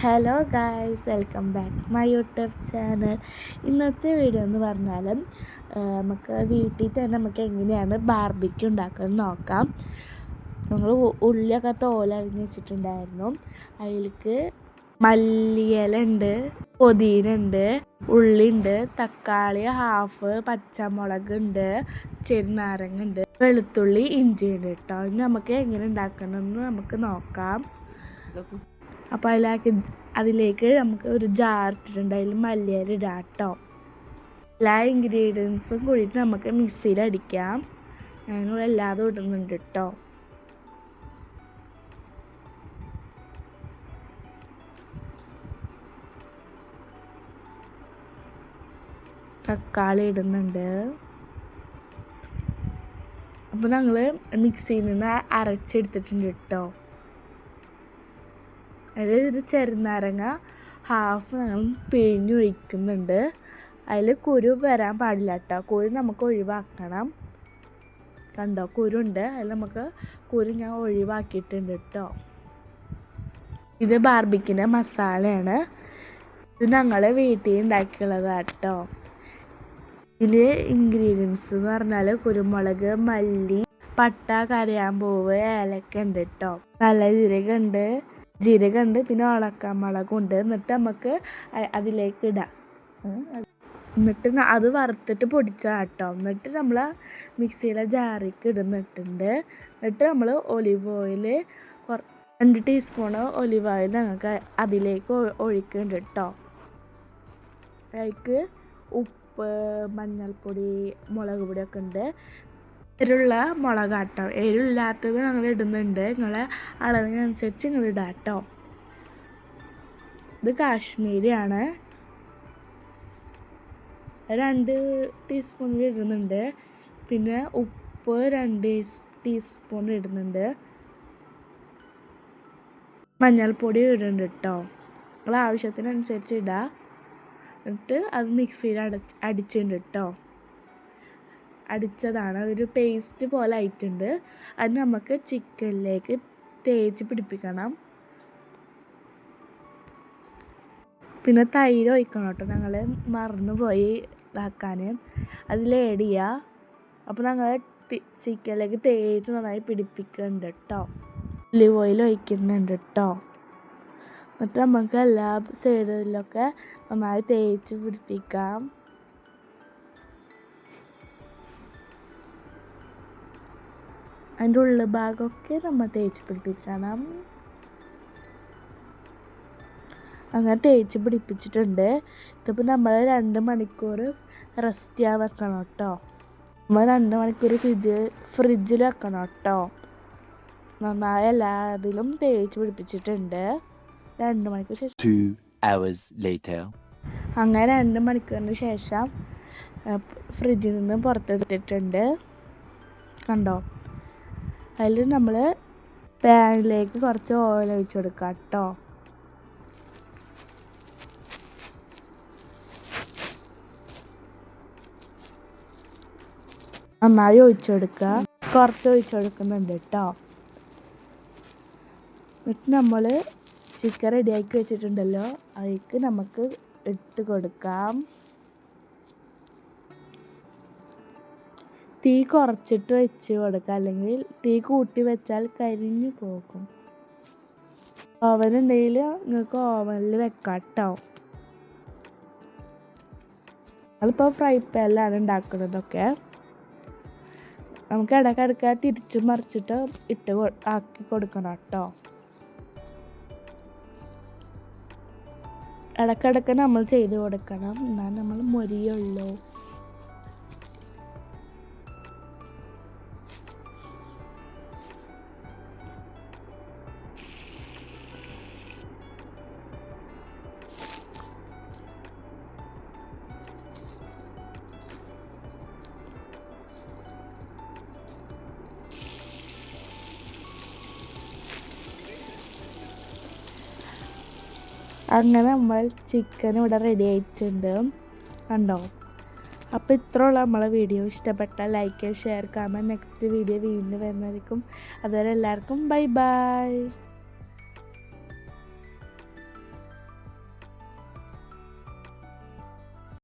Hello guys, welcome back my YouTube channel. ഇന്നത്തെ video എന്ന് പറഞ്ഞാൽ നമുക്ക് വീട്ടിൽ തന്നെ നമുക്ക് എങ്ങനെയാണ് ബാർബിക്യൂ ഉണ്ടാക്കുന്നത് നോക്കാം. നമ്മൾ ഉള്ളിയൊക്കെ തോലരിഞ്ഞ് വെച്ചിട്ടുണ്ടായിരുന്നു. അതിലേക്ക് മല്ലിയില ഉണ്ട്, പുതിന ഉണ്ട്, ഉള്ളിയുണ്ട്, തക്കാളി ഹാഫ്, പച്ചമുളക് ഉണ്ട്, ചെറുനാരങ്ങ ഉണ്ട്, വെളുത്തുള്ളി, ഇഞ്ചി ഉണ്ട് കേട്ടോ. ഇനി നമുക്ക് എങ്ങനെ ഉണ്ടാക്കണമെന്ന് നമുക്ക് നോക്കാം. അപ്പോൾ അതിലേക്ക് നമുക്ക് ഒരു ജാർ ഇട്ടിട്ടുണ്ട്, അതിൽ മല്ലിയില ഇടാം കേട്ടോ. എല്ലാ ഇൻഗ്രീഡിയൻസും കൂടിയിട്ട് നമുക്ക് മിക്സിയിൽ അടിക്കാം. ഞാനിവിടെ എല്ലാതും ഇടുന്നുണ്ട് കേട്ടോ. തക്കാളി ഇടുന്നുണ്ട്. അപ്പോൾ ഞങ്ങൾ മിക്സിയിൽ നിന്ന് അരച്ചെടുത്തിട്ടുണ്ട് കേട്ടോ. അതിൽ ഒരു ചെറുനാരങ്ങ ഹാഫ് ഞങ്ങൾ പിഴിഞ്ഞ് ഒഴിക്കുന്നുണ്ട്. അതിൽ കുരു വരാൻ പാടില്ല കേട്ടോ. കുരു നമുക്ക് ഒഴിവാക്കണം. കണ്ടോ, കുരുണ്ട്. അതിൽ നമുക്ക് കുരു ഞാൻ ഒഴിവാക്കിയിട്ടുണ്ട് കേട്ടോ. ഇത് ബാർബിക്യൂൻ്റെ മസാലയാണ്. ഇത് ഞങ്ങൾ വീട്ടിൽ ഉണ്ടാക്കിയുള്ളതാണ് കേട്ടോ. ഇതിൽ ഇൻഗ്രീഡിയൻസ് എന്ന് പറഞ്ഞാൽ കുരുമുളക്, മല്ലി, പട്ട, കരയാമ്പൂവ്, ഏലക്ക ഉണ്ട് കേട്ടോ. നല്ല ജീരകമുണ്ട്, പിന്നെ ഉണക്കമുളകുണ്ട്. എന്നിട്ട് നമുക്ക് അതിലേക്ക് ഇടാം. എന്നിട്ട് അത് വറുത്തിട്ട് പൊടിച്ചാൽ കേട്ടോ. എന്നിട്ട് നമ്മൾ മിക്സിയിലെ ജാറിലേക്ക് ഇടുന്നിട്ടുണ്ട്. എന്നിട്ട് നമ്മൾ olive oil 2 teaspoon olive oil ഞങ്ങൾക്ക് അതിലേക്ക് ഒഴിക്കുന്നുണ്ട് കേട്ടോ. അതിലേക്ക് ഉപ്പ്, മഞ്ഞൾപ്പൊടി, മുളക് പൊടിയൊക്കെ ഉണ്ട്. എരിവുള്ള മുളകാട്ടോ. എരിവില്ലാത്തത് ഞങ്ങൾ ഇടുന്നുണ്ട്. നിങ്ങളെ അളവിനനുസരിച്ച് നിങ്ങൾ ഇടാം കേട്ടോ. ഇത് കാശ്മീരിയാണ്. 2 ടീസ്പൂണിൽ ഇടുന്നുണ്ട്. പിന്നെ ഉപ്പ് 2 ടീസ്പൂൺ ഇടുന്നുണ്ട്. മഞ്ഞൾപ്പൊടി ഇടുന്നുണ്ട് കേട്ടോ. നിങ്ങൾ ആവശ്യത്തിനനുസരിച്ച് ഇടാം. എന്നിട്ട് അത് മിക്സിയിൽ അടിച്ചിട്ടുണ്ട് കേട്ടോ. അടിച്ചതാണ്, ഒരു പേസ്റ്റ് പോലെ ആയിട്ടുണ്ട്. അത് നമുക്ക് ചിക്കനിലേക്ക് തേച്ച് പിടിപ്പിക്കണം. പിന്നെ തൈര് ഒഴിക്കണം കേട്ടോ. ഞങ്ങൾ മറന്നുപോയി ഇതാക്കാൻ. അതിൽ ആഡ് ചെയ്യുക. അപ്പോൾ ഞങ്ങൾ ചിക്കനിലേക്ക് തേച്ച് നന്നായി പിടിപ്പിക്കുന്നുണ്ട് കേട്ടോ. ഒലിവ് ഓയിൽ ഒഴിക്കുന്നുണ്ട് കേട്ടോ. എന്നിട്ട് നമുക്ക് എല്ലാ സൈഡിലൊക്കെ നന്നായി തേച്ച് പിടിപ്പിക്കാം. അതിൻ്റെ ഉള്ള ഭാഗമൊക്കെ നമ്മൾ തേച്ച് പിടിപ്പിക്കണം. അങ്ങനെ തേച്ച് പിടിപ്പിച്ചിട്ടുണ്ട്. ഇതിപ്പോൾ നമ്മൾ 2 മണിക്കൂർ റെസ്റ്റ് ചെയ്യാൻ വെക്കണം കേട്ടോ. നമ്മൾ 2 മണിക്കൂർ ഫ്രിഡ്ജിൽ വെക്കണം കേട്ടോ. നന്നായി എല്ലാത്തിലും തേച്ച് പിടിപ്പിച്ചിട്ടുണ്ട്. 2 മണിക്കൂർ ശേഷം 2 hours later. അങ്ങനെ 2 മണിക്കൂറിന് ശേഷം ഫ്രിഡ്ജിൽ നിന്ന് പുറത്തെടുത്തിട്ടുണ്ട്. കണ്ടോ, അതിൽ നമ്മൾ പാനിലേക്ക് കുറച്ച് ഓയിൽ ഒഴിച്ച് കൊടുക്കാം കേട്ടോ. നന്നായി ഒഴിച്ചു കൊടുക്കുക. കുറച്ച് ഒഴിച്ചു കൊടുക്കുന്നുണ്ട് കേട്ടോ. എന്നിട്ട് നമ്മൾ ചിക്കൻ റെഡിയാക്കി വെച്ചിട്ടുണ്ടല്ലോ, അതിലേക്ക് നമുക്ക് ഇട്ട് കൊടുക്കാം. തീ കുറച്ചിട്ട് വെച്ച് കൊടുക്കുക, അല്ലെങ്കിൽ തീ കൂട്ടി വെച്ചാൽ കരിഞ്ഞു പോകും. ഓവൻ ഉണ്ടെങ്കിൽ നിങ്ങൾക്ക് ഓവനിൽ വെക്കാം കേട്ടോ. അതിപ്പോൾ ഫ്രൈ പാനിലാണ് ഉണ്ടാക്കുന്നതൊക്കെ. നമുക്ക് ഇടയ്ക്കിടയ്ക്ക് തിരിച്ച് മറിച്ചിട്ട് ആക്കി കൊടുക്കണം കേട്ടോ. ഇടയ്ക്കിടയ്ക്ക് നമ്മൾ ചെയ്ത് കൊടുക്കണം, എന്നാൽ നമ്മൾ മൊരിയുള്ളൂ. അങ്ങനെ നമ്മൾ ചിക്കൻ ഇവിടെ റെഡി ആയിട്ടുണ്ട്. കണ്ടോ. അപ്പോൾ ഇത്രയുള്ള നമ്മളെ വീഡിയോ. ഇഷ്ടപ്പെട്ടാൽ like, share, comment. Next video വീണ്ടും വരുന്നതായിരിക്കും. അതുവരെ എല്ലാവർക്കും ബൈ ബൈ.